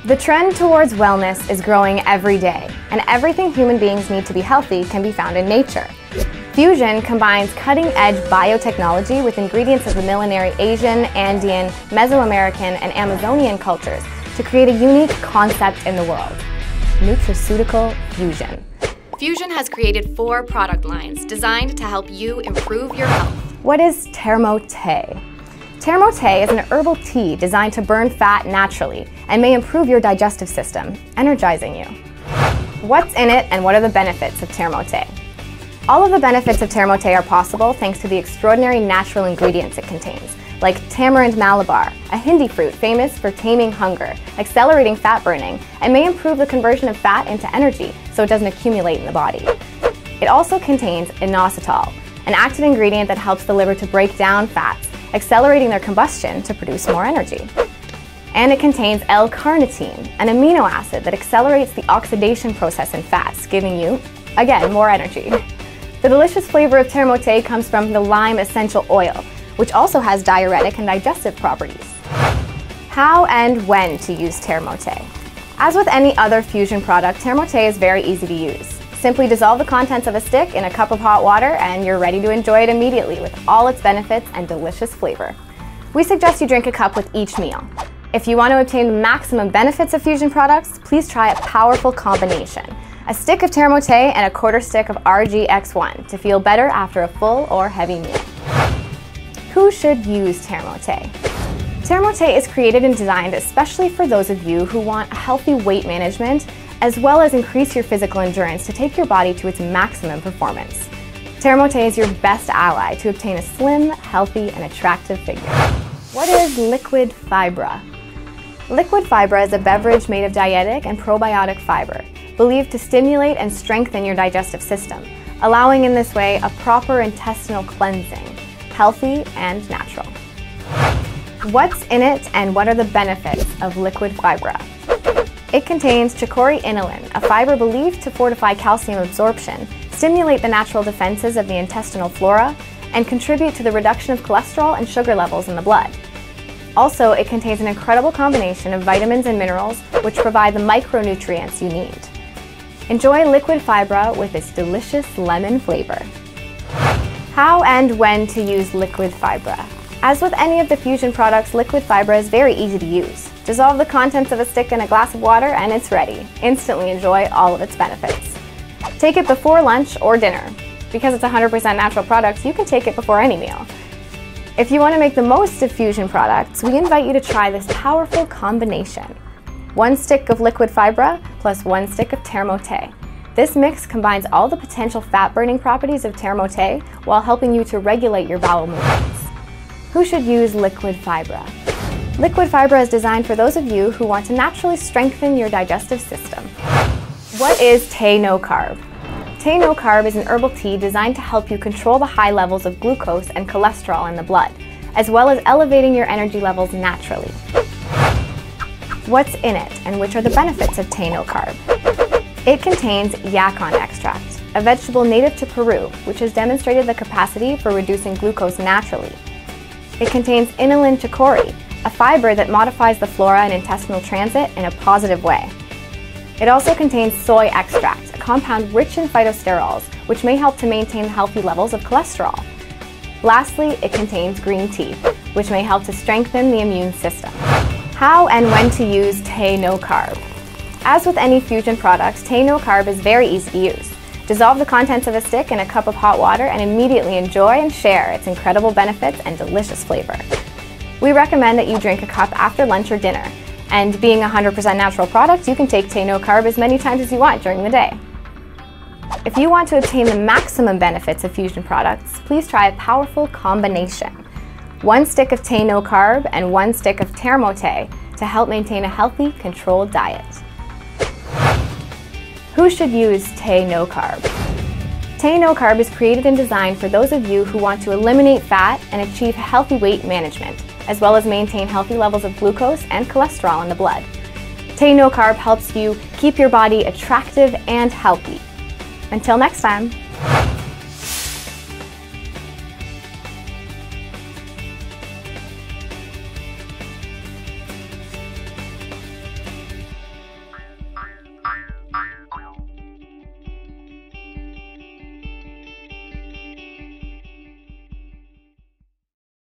The trend towards wellness is growing every day, and everything human beings need to be healthy can be found in nature. Fusion combines cutting-edge biotechnology with ingredients of the millenary Asian, Andean, Mesoamerican, and Amazonian cultures to create a unique concept in the world: nutraceutical fusion. Fusion has created 4 product lines designed to help you improve your health. What is Thermo-Te? Thermo-Te is an herbal tea designed to burn fat naturally and may improve your digestive system, energizing you. What's in it and what are the benefits of Thermo-Te? All of the benefits of Thermo-Te are possible thanks to the extraordinary natural ingredients it contains, like tamarind malabar, a Hindi fruit famous for taming hunger, accelerating fat burning, and may improve the conversion of fat into energy so it doesn't accumulate in the body. It also contains inositol, an active ingredient that helps the liver to break down fats, accelerating their combustion to produce more energy. And it contains L-carnitine, an amino acid that accelerates the oxidation process in fats, giving you, again, more energy. The delicious flavor of Thermo-Te comes from the lime essential oil, which also has diuretic and digestive properties. How and when to use Thermo-Te? As with any other fusion product, Thermo-Te is very easy to use. Simply dissolve the contents of a stick in a cup of hot water and you're ready to enjoy it immediately with all its benefits and delicious flavor. We suggest you drink a cup with each meal. If you want to obtain the maximum benefits of fusion products, please try a powerful combination: a stick of Thermo-Te and a quarter stick of RGX1 to feel better after a full or heavy meal. Who should use Thermo-Te? Thermo-Te is created and designed especially for those of you who want a healthy weight management as well as increase your physical endurance to take your body to its maximum performance. Thermo-Te is your best ally to obtain a slim, healthy, and attractive figure. What is Liquid Fibra? Liquid Fibra is a beverage made of dietetic and probiotic fiber, believed to stimulate and strengthen your digestive system, allowing in this way a proper intestinal cleansing, healthy and natural. What's in it and what are the benefits of Liquid Fibra? It contains chicory inulin, a fiber believed to fortify calcium absorption, stimulate the natural defenses of the intestinal flora, and contribute to the reduction of cholesterol and sugar levels in the blood. Also, it contains an incredible combination of vitamins and minerals which provide the micronutrients you need. Enjoy Liquid Fibra with its delicious lemon flavor. How and when to use Liquid Fibra? As with any of the fusion products, Liquid Fibra is very easy to use. Dissolve the contents of a stick in a glass of water and it's ready. Instantly enjoy all of its benefits. Take it before lunch or dinner. Because it's 100% natural products, you can take it before any meal. If you want to make the most of fusion products, we invite you to try this powerful combination: 1 stick of Liquid Fibra plus 1 stick of Thermo-Te. This mix combines all the potential fat-burning properties of Thermo-Te while helping you to regulate your bowel movements. Who should use Liquid Fibra? Liquid Fibra is designed for those of you who want to naturally strengthen your digestive system. What is Te No Carb? Te No Carb is an herbal tea designed to help you control the high levels of glucose and cholesterol in the blood, as well as elevating your energy levels naturally. What's in it and which are the benefits of Te No Carb? It contains yacon extract, a vegetable native to Peru, which has demonstrated the capacity for reducing glucose naturally. It contains inulin chicory, a fiber that modifies the flora and intestinal transit in a positive way. It also contains soy extract, a compound rich in phytosterols, which may help to maintain healthy levels of cholesterol. Lastly, it contains green tea, which may help to strengthen the immune system. How and when to use Te No Carb? As with any fusion product, Te No Carb is very easy to use. Dissolve the contents of a stick in a cup of hot water and immediately enjoy and share its incredible benefits and delicious flavor. We recommend that you drink a cup after lunch or dinner, and being a 100% natural product, you can take Te No Carb as many times as you want during the day. If you want to obtain the maximum benefits of fusion products, please try a powerful combination: 1 stick of Te No Carb and 1 stick of Thermo-Te to help maintain a healthy, controlled diet. Who should use Te No Carb? Te No Carb is created and designed for those of you who want to eliminate fat and achieve healthy weight management, as well as maintain healthy levels of glucose and cholesterol in the blood. Te No Carb helps you keep your body attractive and healthy. Until next time.